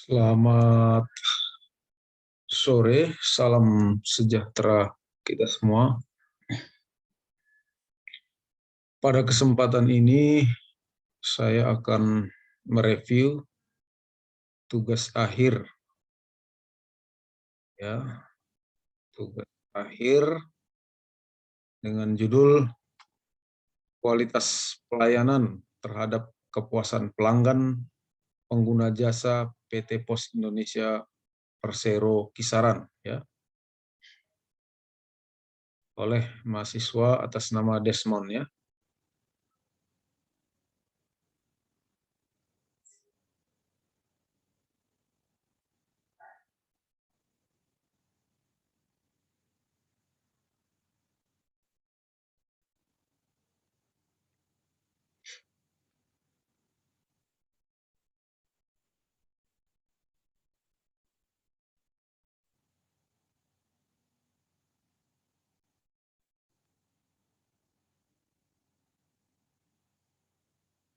Selamat sore, salam sejahtera kita semua. Pada kesempatan ini, saya akan mereview tugas akhir, ya, tugas akhir dengan judul kualitas pelayanan terhadap kepuasan pelanggan pengguna jasa PT Pos Indonesia Persero Kisaran, ya, oleh mahasiswa atas nama Desmond, ya.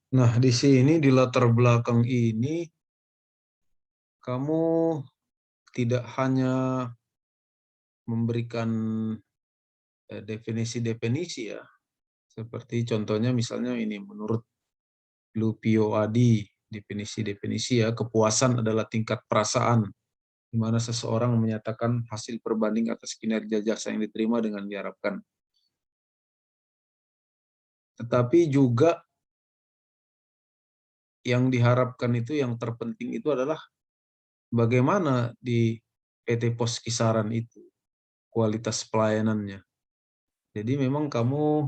Nah, di sini di latar belakang ini kamu tidak hanya memberikan definisi-definisi, ya, seperti contohnya misalnya ini menurut Lupio Adi, definisi-definisi, ya, kepuasan adalah tingkat perasaan di mana seseorang menyatakan hasil perbanding atas kinerja jasa yang diterima dengan diharapkan. Tetapi juga yang diharapkan itu, yang terpenting itu adalah bagaimana di PT Pos Kisaran itu kualitas pelayanannya. Jadi memang kamu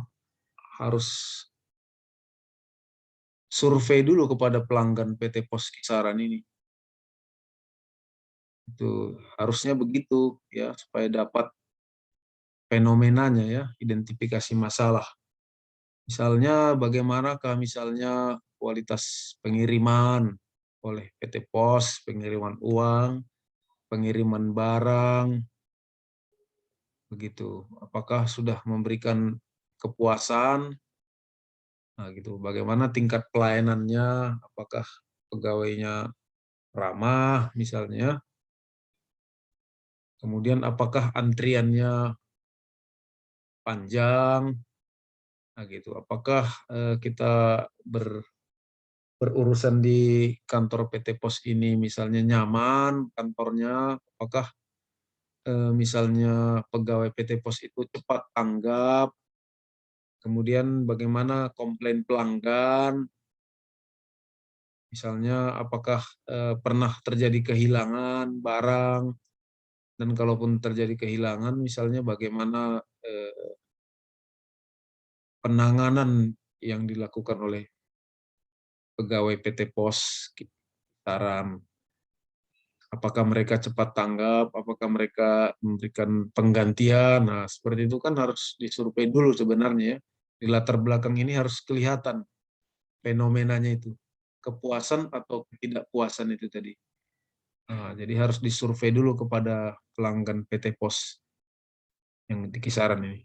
harus survei dulu kepada pelanggan PT Pos Kisaran ini. Itu harusnya begitu, ya, supaya dapat fenomenanya, ya, identifikasi masalah. Misalnya bagaimanakah misalnya kualitas pengiriman oleh PT Pos, pengiriman uang, pengiriman barang, begitu. Apakah sudah memberikan kepuasan? Nah, gitu. Bagaimana tingkat pelayanannya? Apakah pegawainya ramah misalnya? Kemudian apakah antriannya panjang? Nah, gitu. Apakah kita berurusan di kantor PT Pos ini misalnya nyaman kantornya? Apakah misalnya pegawai PT Pos itu cepat tanggap? Kemudian bagaimana komplain pelanggan? Misalnya apakah pernah terjadi kehilangan barang? Dan kalaupun terjadi kehilangan, misalnya bagaimana penanganan yang dilakukan oleh pegawai PT Pos Kisaran? Apakah mereka cepat tanggap? Apakah mereka memberikan penggantian? Nah, seperti itu kan harus disurvei dulu sebenarnya, ya. Di latar belakang ini harus kelihatan fenomenanya itu. Kepuasan atau ketidakpuasan itu tadi. Nah, jadi harus disurvei dulu kepada pelanggan PT Pos yang di kisaran ini.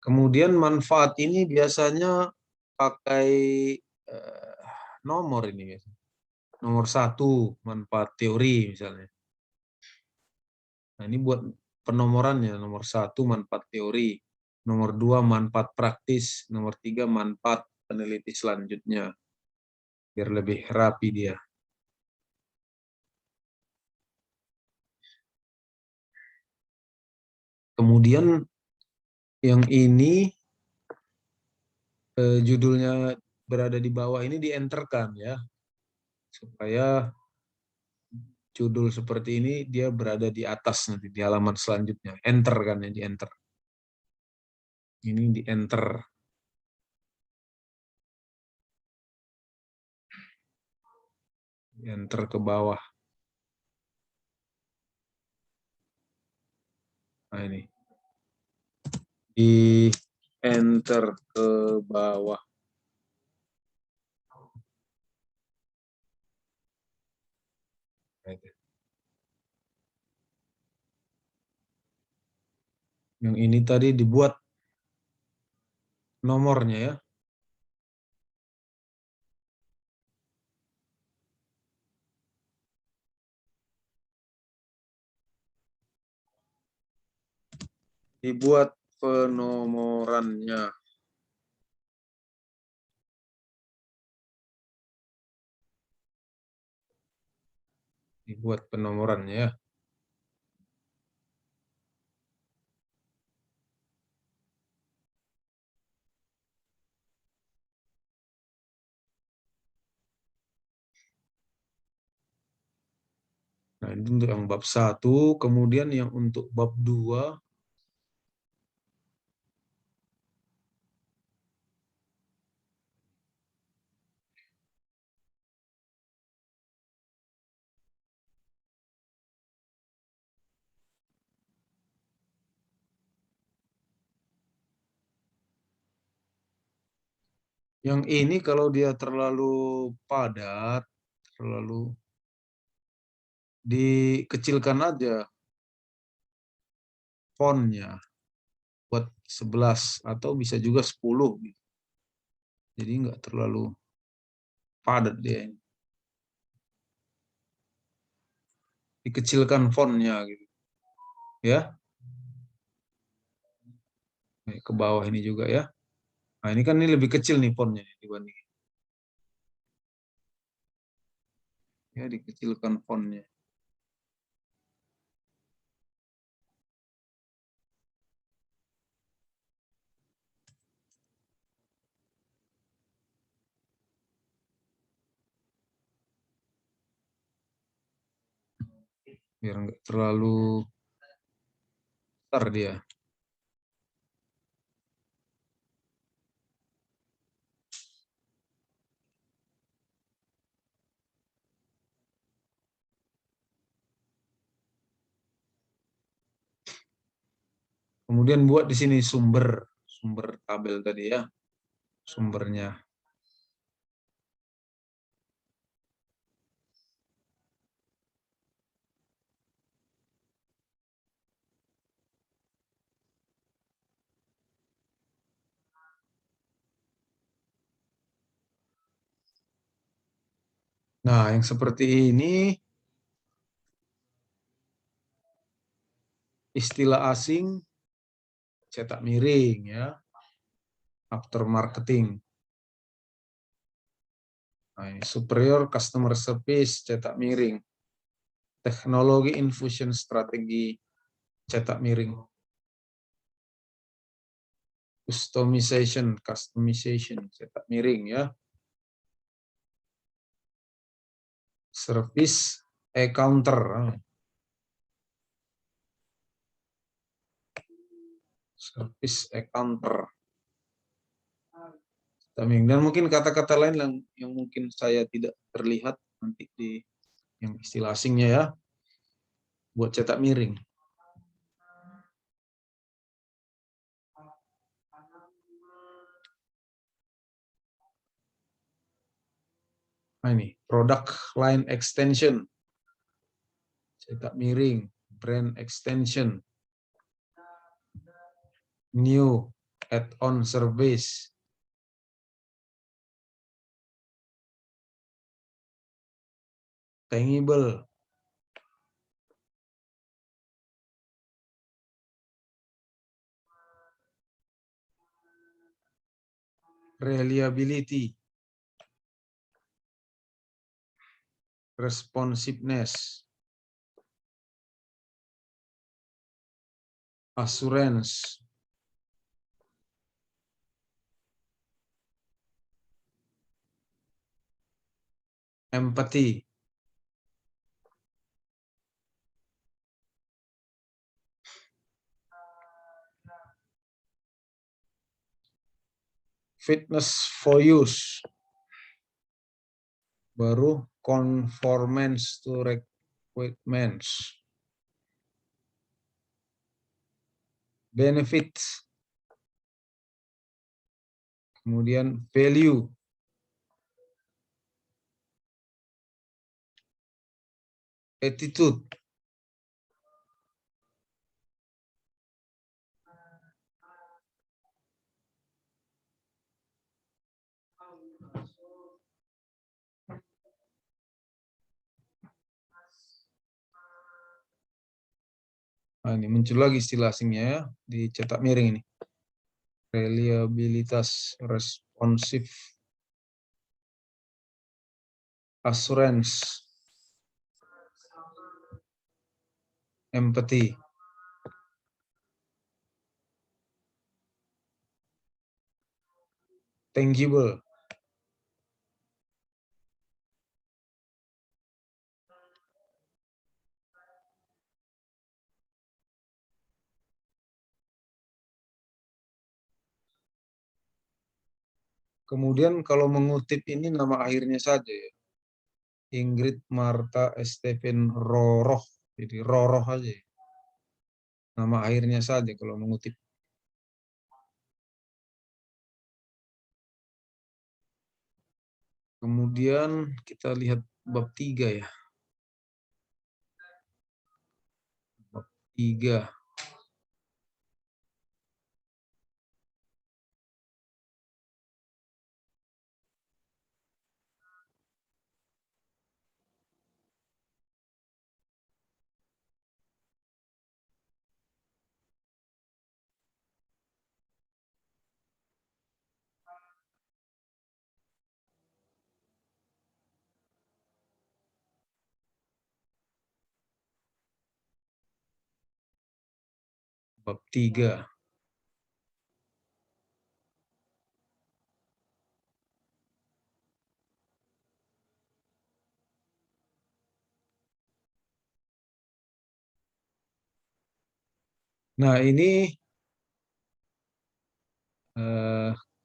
Kemudian manfaat ini biasanya pakai eh, nomor ini, biasanya. Nomor satu, manfaat teori misalnya. Nah, ini buat penomorannya. Nomor satu, manfaat teori. Nomor dua, manfaat praktis. Nomor tiga, manfaat peneliti selanjutnya. Biar lebih rapi dia. Kemudian yang ini judulnya berada di bawah ini dienterkan, ya. Supaya judul seperti ini dia berada di atas nanti di halaman selanjutnya. Enter kan, ya, di enter. Ini di enter. Di enter ke bawah. Nah, ini. Di enter ke bawah. Yang ini tadi dibuat nomornya, ya. Dibuat penomorannya. Dibuat penomorannya. Nah, ini untuk yang bab 1, kemudian yang untuk bab 2, yang ini kalau dia terlalu padat, terlalu dikecilkan aja fontnya buat 11 atau bisa juga 10 gitu. Jadi nggak terlalu padat dia ini. Dikecilkan fontnya gitu. Ya, ke bawah ini juga ya. Nah, ini kan ini lebih kecil nih fontnya dibanding. Ya, dikecilkan fontnya. Biar nggak terlalu besar dia. Kemudian buat di sini sumber tabel tadi ya, sumbernya. Nah, yang seperti ini istilah asing cetak miring ya, after marketing. Nah, ini superior customer service cetak miring. Teknologi infusion strategi cetak miring. Customization cetak miring ya. Service e-counter. Service e-counter. Dan mungkin kata-kata lain yang mungkin saya tidak terlihat nanti di yang istilah asingnya ya, buat cetak miring. Nah ini, product line extension, cetak miring, brand extension, new add-on service, tangible, reliability, responsiveness, assurance, empathy, fitness for use, baru conformance to requirements, benefit, kemudian value, attitude, Nah, ini muncul lagi istilah asingnya ya, dicetak miring ini. Reliabilitas, responsif, assurance, empathy. Tangible. Kemudian kalau mengutip ini nama akhirnya saja ya. Ingrid Marta Stephen Roroh. Jadi Roroh aja ya. Nama akhirnya saja kalau mengutip. Kemudian kita lihat bab 3 ya. Bab 3. Bab 3. Nah, ini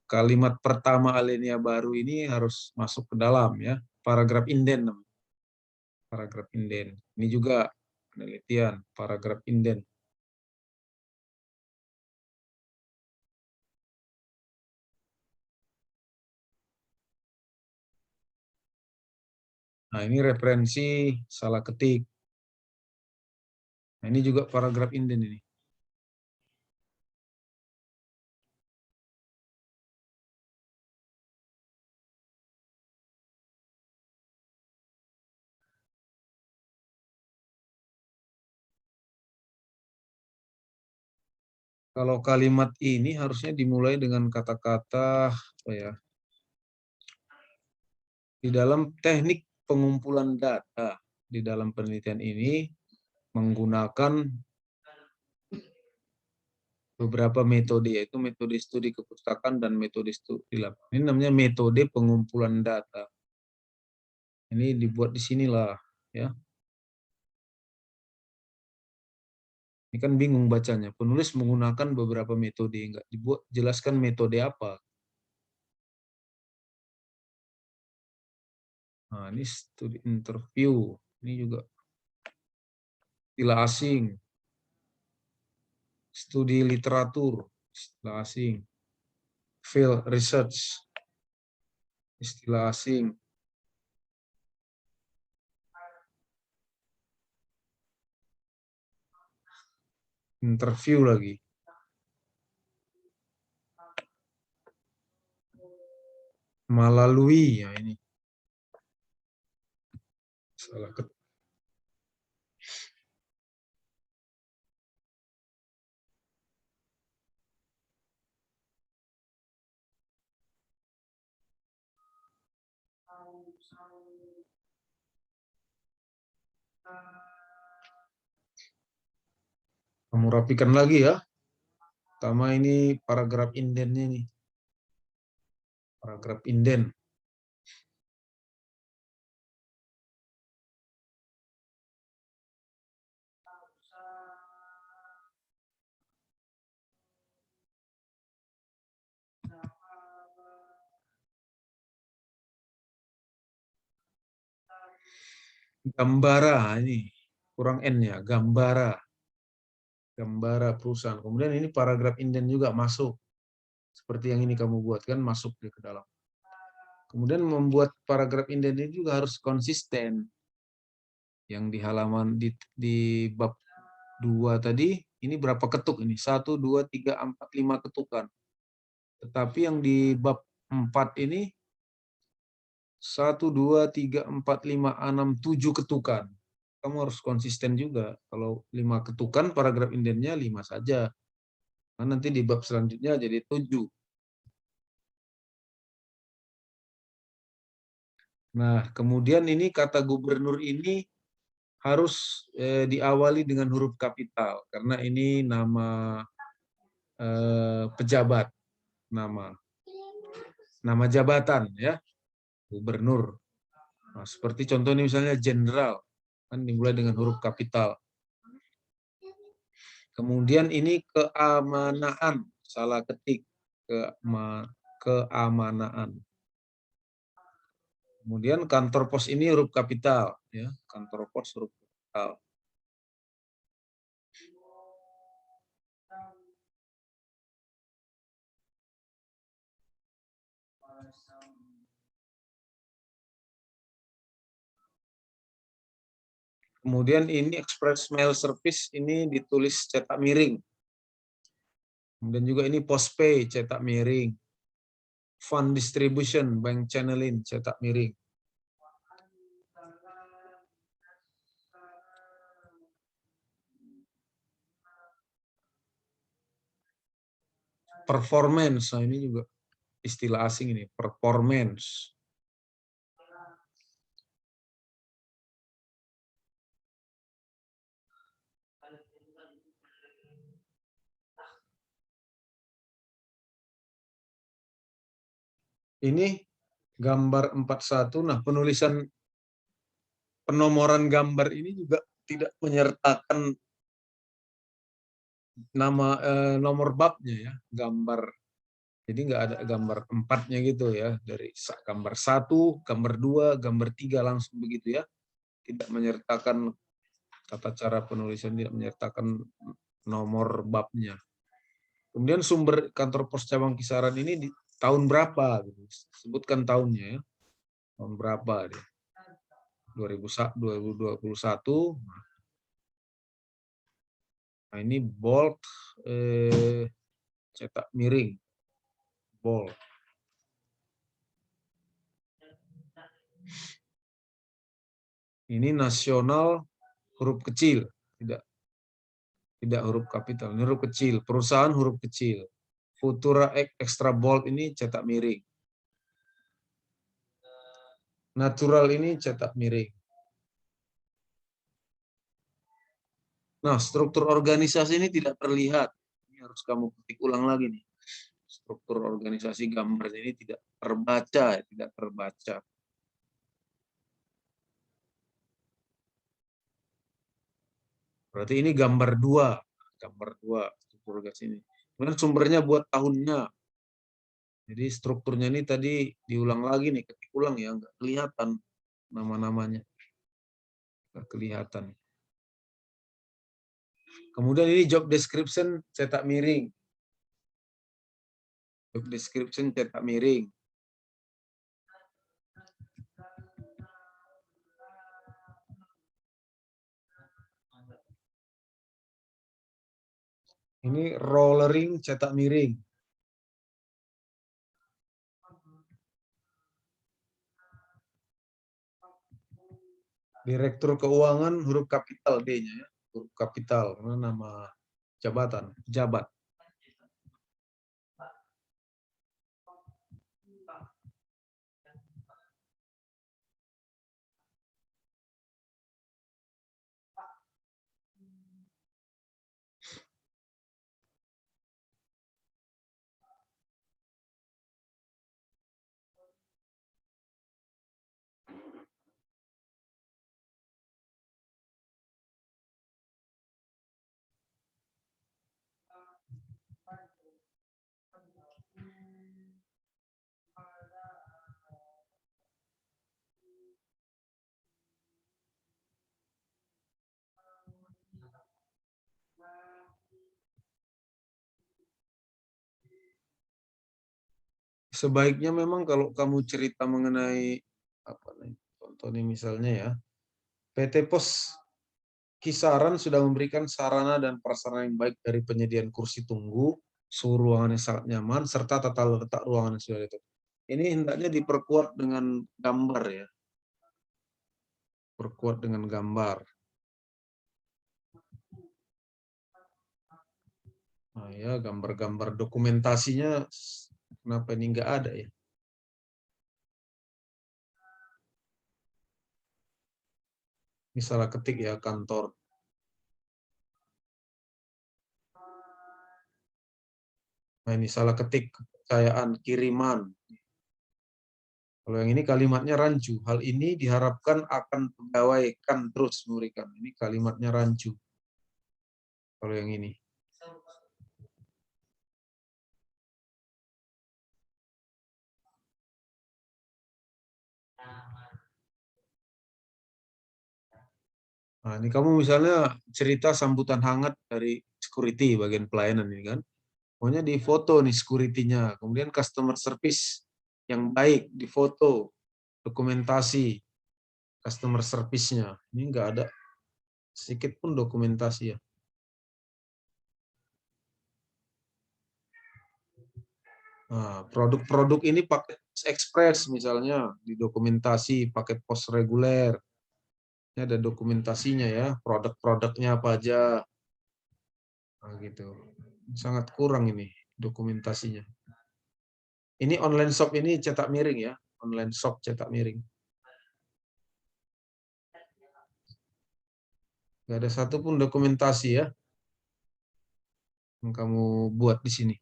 kalimat pertama alinea baru ini harus masuk ke dalam ya. Paragraf inden namanya. Paragraf inden. Ini juga penelitian, paragraf inden. Nah, ini referensi salah ketik. Nah, ini juga paragraf inden ini. Kalau kalimat ini harusnya dimulai dengan kata-kata apa ya? Di dalam teknik pengumpulan data di dalam penelitian ini menggunakan beberapa metode, yaitu metode studi kepustakaan dan metode studi lab. Ini namanya metode pengumpulan data. Ini dibuat di sinilah, ya. Ini kan bingung bacanya. Penulis menggunakan beberapa metode, enggak dibuat jelaskan metode apa. Nah, ini studi interview. Ini juga istilah asing. Studi literatur, istilah asing. Field research, istilah asing. Interview lagi. Melalui, ya ini. Salah ketik. Kamu rapikan lagi ya. Pertama ini paragraf indennya nih. Paragraf inden. Gambara ini kurang N ya, Gambara. Gambara perusahaan. Kemudian ini paragraf inden juga masuk. Seperti yang ini kamu buat kan masuk ke dalam. Kemudian membuat paragraf inden ini juga harus konsisten. Yang di halaman di bab 2 tadi, ini berapa ketuk ini? 1, 2, 3, 4, 5 ketukan. Tetapi yang di bab 4 ini 1, 2, 3, 4, 5, 6, 7 ketukan. kamu harus konsisten juga. Kalau 5 ketukan, paragraf indennya 5 saja. Nah, nanti di bab selanjutnya jadi 7. Nah, kemudian ini kata gubernur ini harus diawali dengan huruf kapital karena ini nama pejabat, nama jabatan ya, gubernur. Nah, seperti contoh ini misalnya jenderal kan dimulai dengan huruf kapital. Kemudian ini keamanaan, salah ketik, keamanaan. Kemudian kantor pos ini huruf kapital ya, kantor pos huruf kapital. Kemudian ini Express Mail Service ini ditulis cetak miring. Kemudian juga ini Postpay cetak miring. Fund Distribution, Bank Channeling cetak miring. Performance, nah ini juga istilah asing ini, performance. Ini gambar 41. Nah, penomoran gambar ini juga tidak menyertakan nama nomor babnya ya, gambar. Jadi nggak ada gambar 4-nya gitu ya, dari gambar 1, gambar 2, gambar 3 langsung begitu ya. Tidak menyertakan tata cara penulisan, tidak menyertakan nomor babnya. Kemudian sumber kantor pos cabang Kisaran ini di tahun berapa? Sebutkan tahunnya ya. Tahun berapa dia? 2021. Nah, ini bold cetak miring. Bold. Ini nasional huruf kecil, tidak huruf kapital, ini huruf kecil. Perusahaan huruf kecil. Futura Extra Bold ini cetak miring. Natural ini cetak miring. Nah, struktur organisasi ini tidak terlihat. Ini harus kamu ketik ulang lagi nih. Struktur organisasi gambar ini tidak terbaca. Berarti ini gambar 2. Gambar 2 struktur organisasi ini. Kemudian sumbernya buat tahunnya. Jadi strukturnya ini tadi diulang lagi nih, ketik ulang ya, nggak kelihatan nama-namanya. Nggak kelihatan. Kemudian ini job description cetak miring. Job description cetak miring. Ini rollering cetak miring. Direktur Keuangan huruf kapital D-nya ya. Huruf kapital karena nama jabatan, pejabat. Sebaiknya memang kalau kamu cerita mengenai apa nih, contoh nih misalnya ya, PT Pos Kisaran sudah memberikan sarana dan prasarana yang baik dari penyediaan kursi tunggu, suhu ruangan yang sangat nyaman, serta tata letak ruangan yang sudah itu. Ini hendaknya diperkuat dengan gambar ya. Perkuat dengan gambar. Nah, ya, gambar-gambar dokumentasinya kenapa ini nggak ada ya? Ini salah ketik ya, kantor. Nah, ini salah ketik, kepercayaan, kiriman. Kalau yang ini kalimatnya rancu. Hal ini diharapkan akan pegawai kan terus memberikan. Ini kalimatnya rancu. Kalau yang ini. Nah, ini kamu misalnya cerita sambutan hangat dari security bagian pelayanan ini kan. Pokoknya di foto nih security-nya. Kemudian customer service yang baik di foto, dokumentasi customer service-nya. Ini nggak ada sedikit pun dokumentasi ya. Nah, produk-produk ini paket ekspres misalnya di dokumentasi, paket pos reguler. Ini ada dokumentasinya ya, produk-produknya apa aja. Nah, gitu. Sangat kurang ini dokumentasinya. Ini online shop ini cetak miring ya, online shop cetak miring. Nggak ada satupun dokumentasi ya yang kamu buat di sini.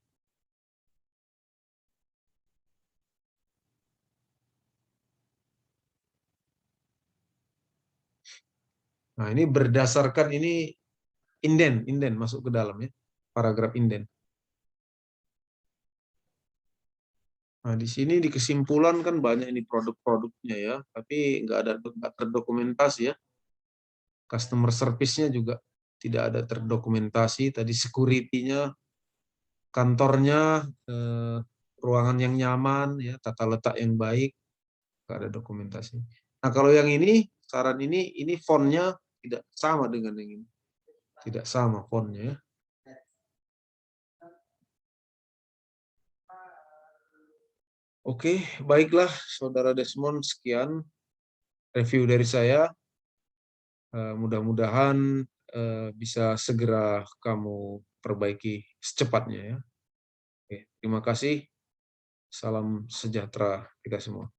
Nah, ini berdasarkan ini inden masuk ke dalam ya, paragraf inden. Nah, di sini di kesimpulan kan banyak ini produk-produknya ya, tapi nggak terdokumentasi ya. Customer service-nya juga tidak ada terdokumentasi. Tadi security-nya, kantornya, ruangan yang nyaman, ya, tata letak yang baik, nggak ada dokumentasi. Nah, kalau yang ini, saran ini fontnya tidak sama dengan yang ini. Tidak sama fontnya ya. Oke, baiklah Saudara Desmond, sekian review dari saya. Mudah-mudahan bisa segera kamu perbaiki secepatnya ya. Oke, terima kasih. Salam sejahtera kita semua.